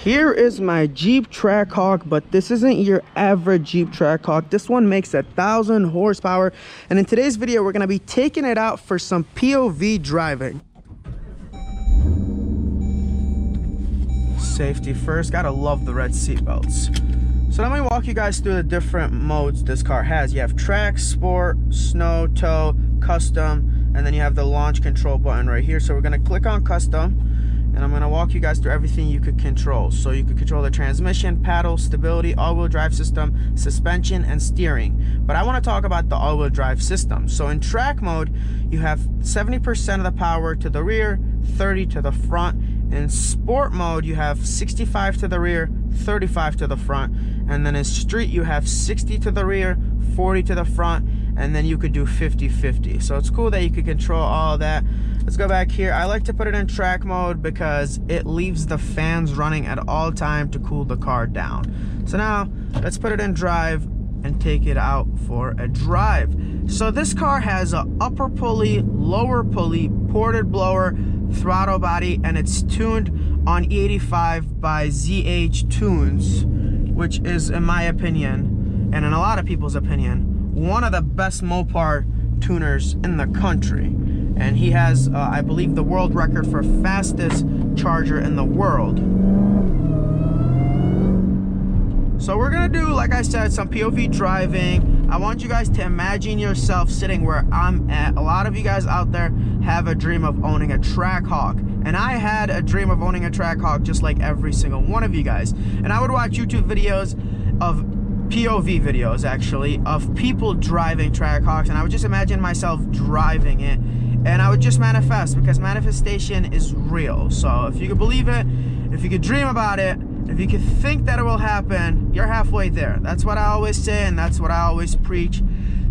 Here is my Jeep Trackhawk, but this isn't your average Jeep Trackhawk. This one makes 1,000 horsepower, and in today's video we're going to be taking it out for some POV driving. Safety first, gotta love the red seat belts. So let me walk you guys through the different modes this car has. You have track, sport, snow, tow, custom, and then you have the launch control button right here. So we're gonna click on custom, and I'm gonna walk you guys through everything you could control. So you could control the transmission, paddle, stability, all-wheel drive system, suspension, and steering. But I wanna talk about the all-wheel drive system. So in track mode, you have 70% of the power to the rear, 30 to the front. In sport mode, you have 65 to the rear, 35 to the front. And then in street, you have 60 to the rear, 40 to the front, and then you could do 50-50. So it's cool that you could control all of that. Let's go back here. I like to put it in track mode because it leaves the fans running at all time to cool the car down. So now let's put it in drive and take it out for a drive. So this car has a upper pulley, lower pulley, ported blower, throttle body, and it's tuned on E85 by ZH Tunes, which is, in my opinion, and in a lot of people's opinion, one of the best Mopar tuners in the country. And he has, I believe, the world record for fastest charger in the world. So we're gonna do, like I said, some POV driving. I want you guys to imagine yourself sitting where I'm at. A lot of you guys out there have a dream of owning a Trackhawk. And I had a dream of owning a Trackhawk just like every single one of you guys. And I would watch YouTube videos of POV videos, actually, of people driving Trackhawks. And I would just imagine myself driving it. And I would just manifest, because manifestation is real. So if you could believe it, if you could dream about it, if you could think that it will happen, you're halfway there. That's what I always say, and that's what I always preach.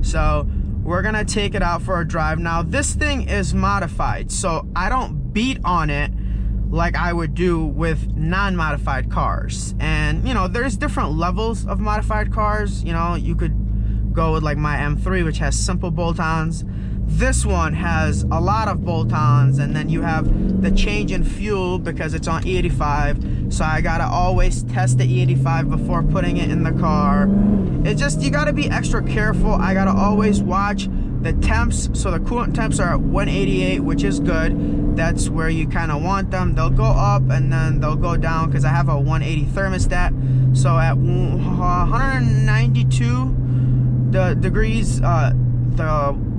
So we're gonna take it out for a drive. Now this thing is modified, so I don't beat on it like I would do with non-modified cars. And you know, there's different levels of modified cars. You know, you could go with like my M3, which has simple bolt-ons. This one has a lot of bolt-ons, and then you have the change in fuel because it's on E85. So I gotta always test the E85 before putting it in the car. It just, you gotta be extra careful. I gotta always watch the temps. So the coolant temps are at 188, which is good. That's where you kind of want them. They'll go up and then they'll go down because I have a 180 thermostat. So at 192 degrees, the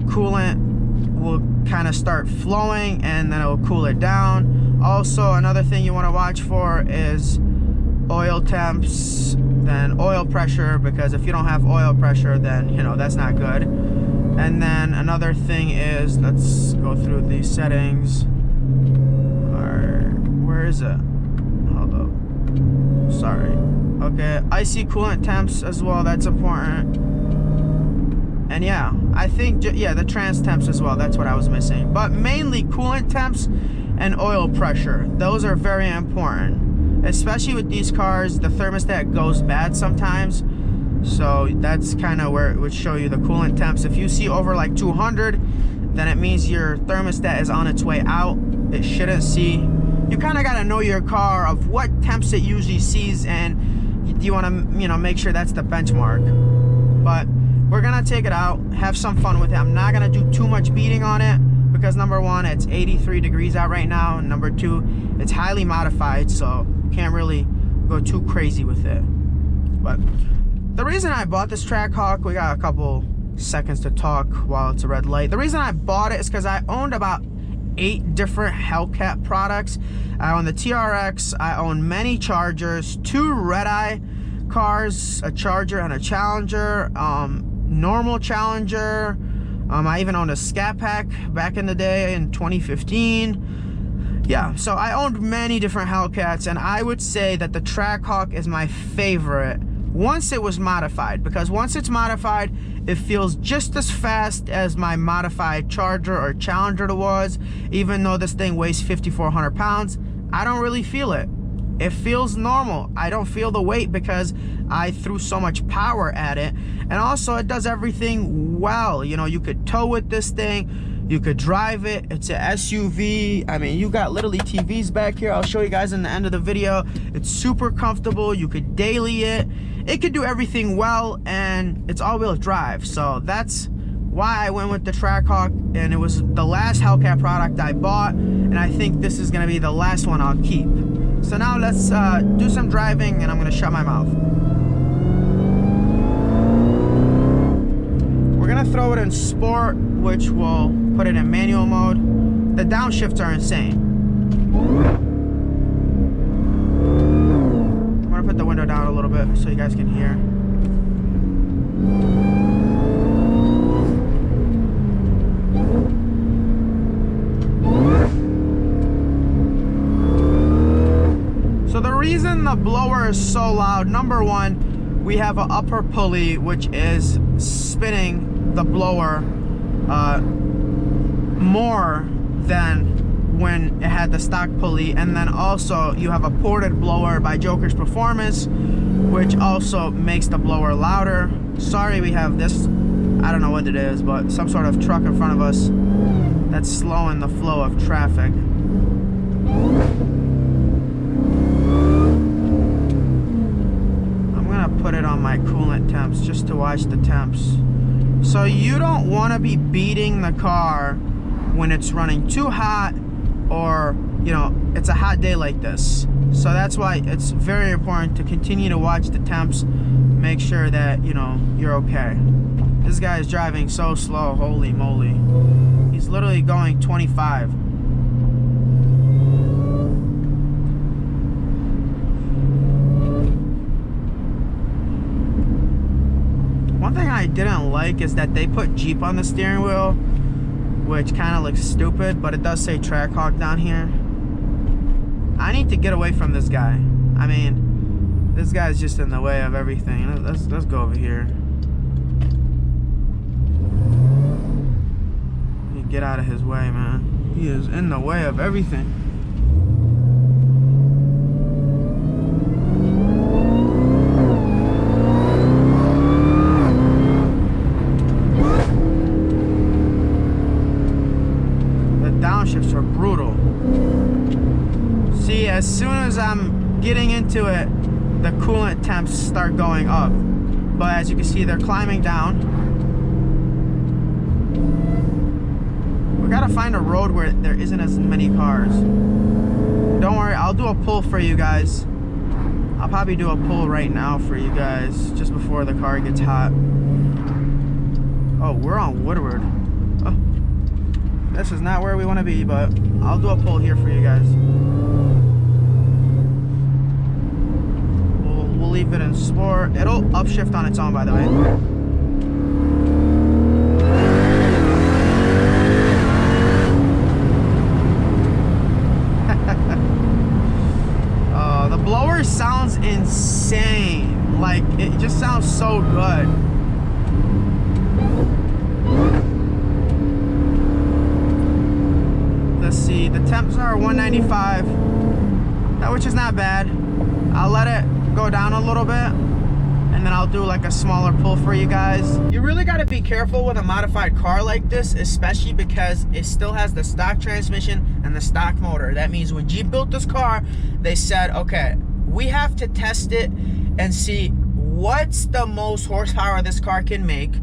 coolant will kind of start flowing and then it will cool it down. Also, another thing you want to watch for is oil temps, then oil pressure, because if you don't have oil pressure, then you know that's not good. And then another thing is, let's go through these settings. Where is it? Hold up, sorry. Okay, icy coolant temps as well, that's important. And yeah, I think, yeah, the trans temps as well, that's what I was missing. But mainly coolant temps and oil pressure, those are very important. Especially with these cars, the thermostat goes bad sometimes. So that's kind of where it would show you the coolant temps. If you see over like 200, then it means your thermostat is on its way out. It shouldn't see. You kind of got to know your car of what temps it usually sees, and you want to, you know, make sure that's the benchmark. But we're gonna take it out, have some fun with it. I'm not gonna do too much beating on it because number one, it's 83 degrees out right now, and number two, it's highly modified, so can't really go too crazy with it. But the reason I bought this Trackhawk, we got a couple seconds to talk while it's a red light. The reason I bought it is because I owned about 8 different Hellcat products. I own the TRX, I own many Chargers, 2 red-eye cars, a Charger and a Challenger, normal Challenger. I even owned a Scat Pack back in the day in 2015. Yeah, so I owned many different Hellcats, and I would say that the Trackhawk is my favorite once it was modified, because once it's modified, it feels just as fast as my modified Charger or Challenger was. Even though this thing weighs 5,400 pounds, I don't really feel it. It feels normal. I don't feel the weight because I threw so much power at it. And also, it does everything well. You know, you could tow with this thing. You could drive it. It's an SUV. I mean, you got literally TVs back here. I'll show you guys in the end of the video. It's super comfortable. You could daily it. It could do everything well, and it's all-wheel drive. So that's why I went with the Trackhawk, and it was the last Hellcat product I bought, and I think this is gonna be the last one I'll keep. So now let's do some driving, and I'm gonna shut my mouth. We're gonna throw it in sport, which will put it in manual mode. The downshifts are insane. I'm gonna put the window down a little bit so you guys can hear. So the reason the blower is so loud, number one, we have an upper pulley which is spinning the blower more than when it had the stock pulley, and then also you have a ported blower by Joker's Performance, which also makes the blower louder. Sorry, we have this, I don't know what it is, but some sort of truck in front of us that's slowing the flow of traffic. I'm gonna put it on my coolant temps just to watch the temps. So you don't want to be beating the car when it's running too hot, or you know, it's a hot day like this. So that's why it's very important to continue to watch the temps, make sure that, you know, you're okay. This guy is driving so slow, holy moly. He's literally going 25. One thing I didn't like is that they put Jeep on the steering wheel, which kind of looks stupid, but it does say Trackhawk down here. I need to get away from this guy. I mean, this guy's just in the way of everything. Let's go over here. Get out of his way, man. He is in the way of everything. Downshifts are brutal. See, as soon as I'm getting into it, the coolant temps start going up. But as you can see, they're climbing down. We gotta find a road where there isn't as many cars. Don't worry, I'll do a pull for you guys. I'll probably do a pull right now for you guys, just before the car gets hot. Oh, we're on Woodward. Oh. This is not where we want to be, but I'll do a pull here for you guys. We'll leave it in sport. It'll upshift on its own, by the way. The blower sounds insane. Like, it just sounds so good. Let's see, the temps are 195, which is not bad. I'll let it go down a little bit, and then I'll do like a smaller pull for you guys. You really got to be careful with a modified car like this, especially because it still has the stock transmission and the stock motor. That means when Jeep built this car, they said, okay, we have to test it and see what's the most horsepower this car can make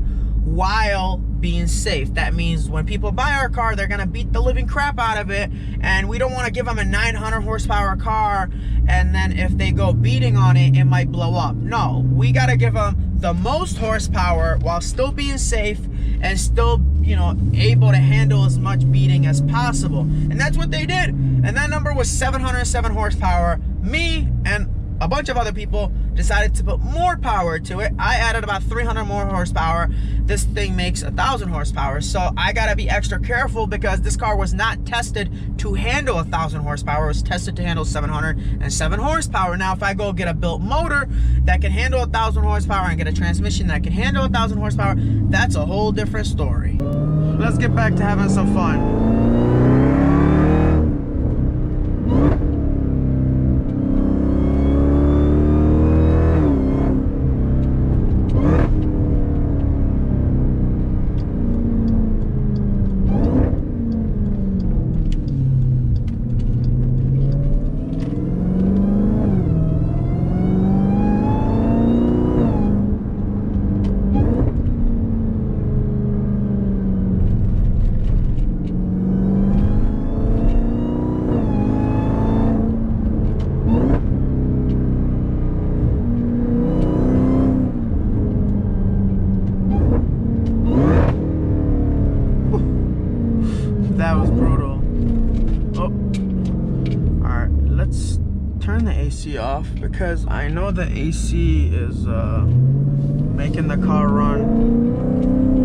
while being safe. That means when people buy our car, they're gonna beat the living crap out of it, and we don't want to give them a 900 horsepower car, and then if they go beating on it, it might blow up. No, we gotta give them the most horsepower while still being safe and still, you know, able to handle as much beating as possible. And that's what they did. And that number was 707 horsepower. Me and a bunch of other people decided to put more power to it. I added about 300 more horsepower. This thing makes 1,000 horsepower. So I gotta be extra careful because this car was not tested to handle 1,000 horsepower. It was tested to handle 707 horsepower. Now, if I go get a built motor that can handle 1,000 horsepower and get a transmission that can handle 1,000 horsepower, that's a whole different story. Let's get back to having some fun. turn the AC off because I know the AC is making the car run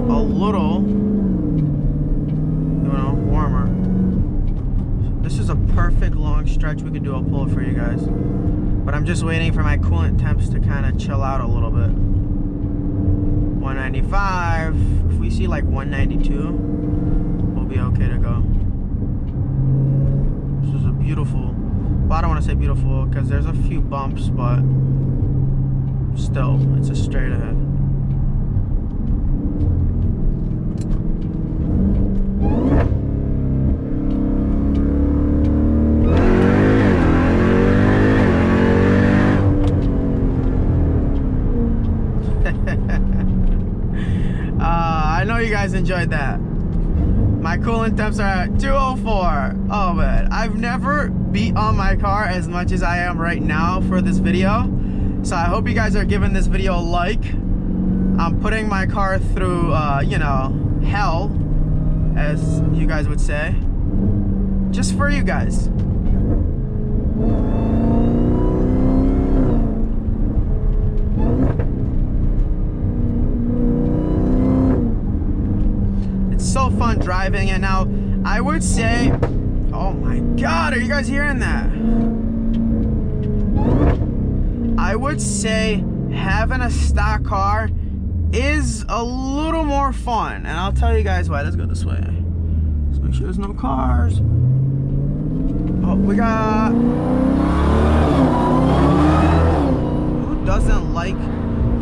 a little, you know, warmer. This is a perfect long stretch. We could do a pull for you guys, but I'm just waiting for my coolant temps to kind of chill out a little bit. 195. If we see like 192, we'll be okay to go. This is a beautiful, well, I don't want to say beautiful because there's a few bumps, but still, it's a straight ahead. I know you guys enjoyed that. My coolant temps are at 204. Oh man, I've never beat on my car as much as I am right now for this video. So I hope you guys are giving this video a like. I'm putting my car through, you know, hell, as you guys would say, just for you guys. So fun driving it. Now I would say, oh my god, are you guys hearing that? I would say having a stock car is a little more fun, and I'll tell you guys why. Let's go this way. Let's make sure there's no cars. Oh, we got, who doesn't like,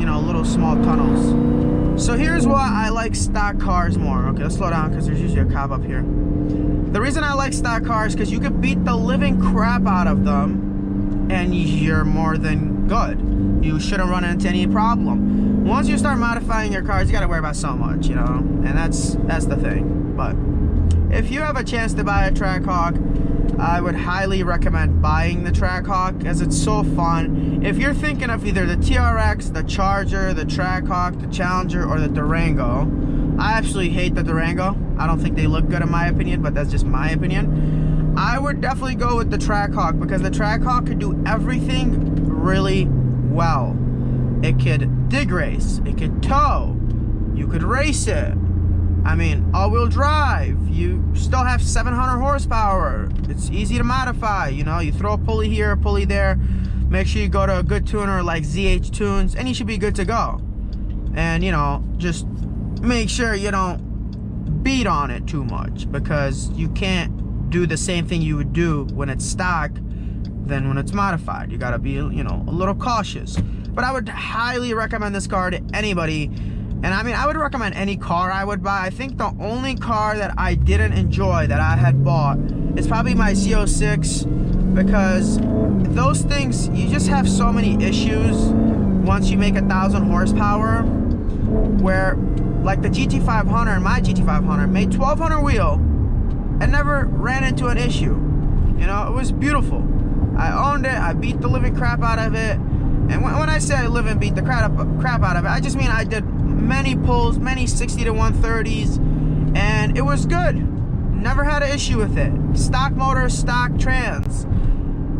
you know, little small tunnels? So here's why I like stock cars more. Okay, let's slow down because there's usually a cop up here. The reason I like stock cars because you could beat the living crap out of them and you're more than good. You shouldn't run into any problem. Once you start modifying your cars, you gotta worry about so much, you know, and that's the thing. But if you have a chance to buy a Trackhawk, I would highly recommend buying the Trackhawk as it's so fun. If you're thinking of either the TRX, the Charger, the Trackhawk, the Challenger, or the Durango, I absolutely hate the Durango. I don't think they look good in my opinion, but that's just my opinion. I would definitely go with the Trackhawk because the Trackhawk could do everything really well. It could dig race, it could tow, you could race it. I mean, all-wheel drive, you still have 700 horsepower. It's easy to modify, you know, you throw a pulley here, a pulley there. Make sure you go to a good tuner like ZH Tunes, and you should be good to go. And, you know, just make sure you don't beat on it too much because you can't do the same thing you would do when it's stock than when it's modified. You gotta be, you know, a little cautious. But I would highly recommend this car to anybody. And I mean, I would recommend any car I would buy. I think the only car that I didn't enjoy that I had bought is probably my Z06 because those things, you just have so many issues once you make 1,000 horsepower where like the GT500, my GT500 made 1,200 wheel and never ran into an issue. You know, it was beautiful. I owned it, I beat the living crap out of it. And when I say I live and beat the crap out of it, I just mean I did many pulls, many 60 to 130s, and it was good. Never had an issue with it. Stock motor, stock trans.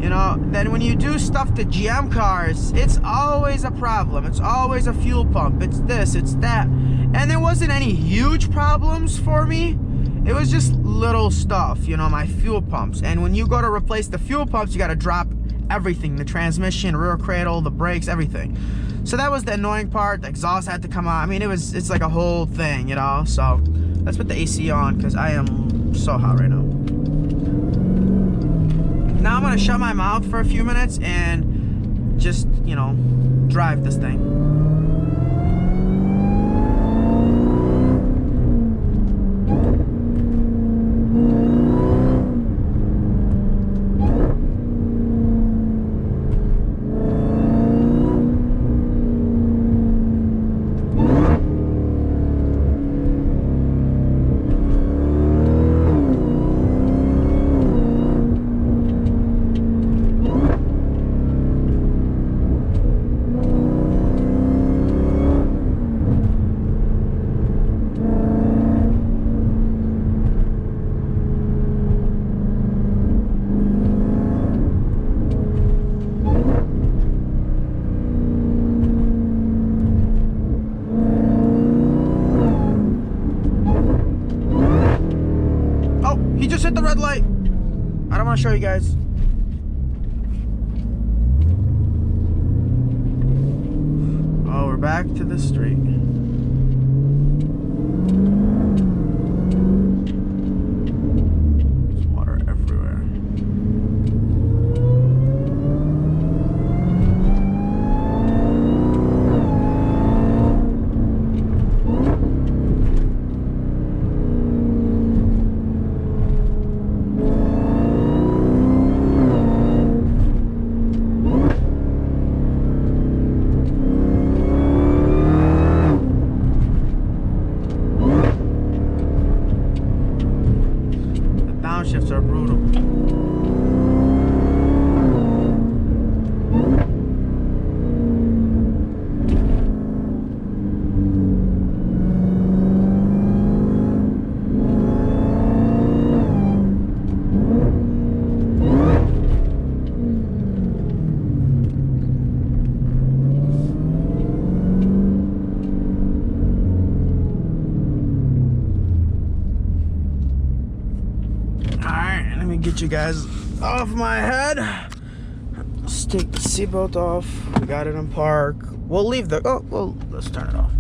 You know, then when you do stuff to GM cars, it's always a problem. It's always a fuel pump. It's this, it's that. And there wasn't any huge problems for me. It was just little stuff, you know, my fuel pumps. And when you go to replace the fuel pumps, you got to drop everything, the transmission, rear cradle, the brakes, everything. So that was the annoying part. The exhaust had to come out. I mean, it's like a whole thing, you know. So let's put the AC on because I am so hot right now. Now I'm gonna shut my mouth for a few minutes and just, you know, drive this thing. want to show you guys. Oh, we're back to the street. There's water everywhere. Downshifts are brutal. Let me get you guys off my head. Let's take the seatbelt off. We got it in park. We'll leave the, oh, well, let's turn it off.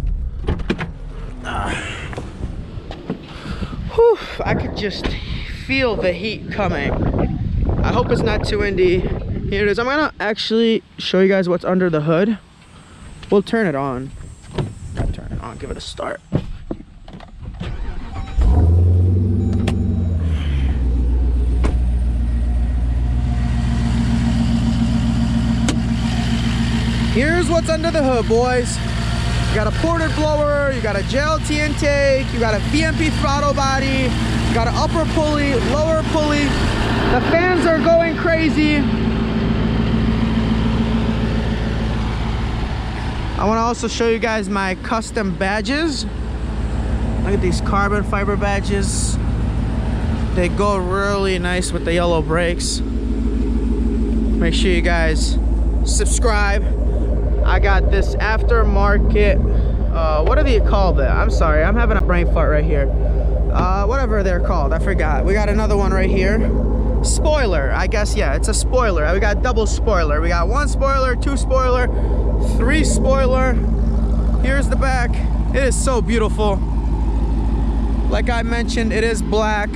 Whew, I could just feel the heat coming. I hope it's not too windy. Here it is. I'm gonna actually show you guys what's under the hood. We'll turn it on. Turn it on, give it a start. Here's what's under the hood, boys. You got a ported blower, you got a JLT intake, you got a VMP throttle body, you got an upper pulley, lower pulley. The fans are going crazy. I want to also show you guys my custom badges. Look at these carbon fiber badges. They go really nice with the yellow brakes. Make sure you guys subscribe. I got this aftermarket, what do they call that? I'm sorry, I'm having a brain fart right here. Whatever they're called, I forgot. We got another one right here. Spoiler, I guess, yeah, it's a spoiler. We got double spoiler. We got 1 spoiler, 2 spoiler, 3 spoiler. Here's the back. It is so beautiful. Like I mentioned, it is black.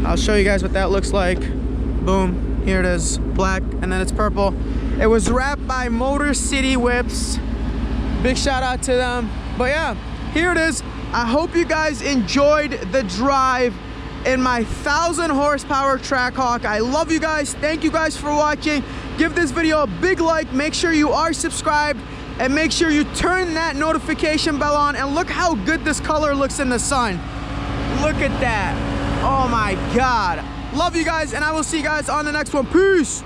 I'll show you guys what that looks like. Boom, here it is, black, and then it's purple. It was wrapped by Motor City Whips. Big shout out to them. But yeah, here it is. I hope you guys enjoyed the drive in my 1,000 horsepower Trackhawk. I love you guys. Thank you guys for watching. Give this video a big like. Make sure you are subscribed and make sure you turn that notification bell on. And look how good this color looks in the sun. Look at that. Oh my God. Love you guys, and I will see you guys on the next one. Peace.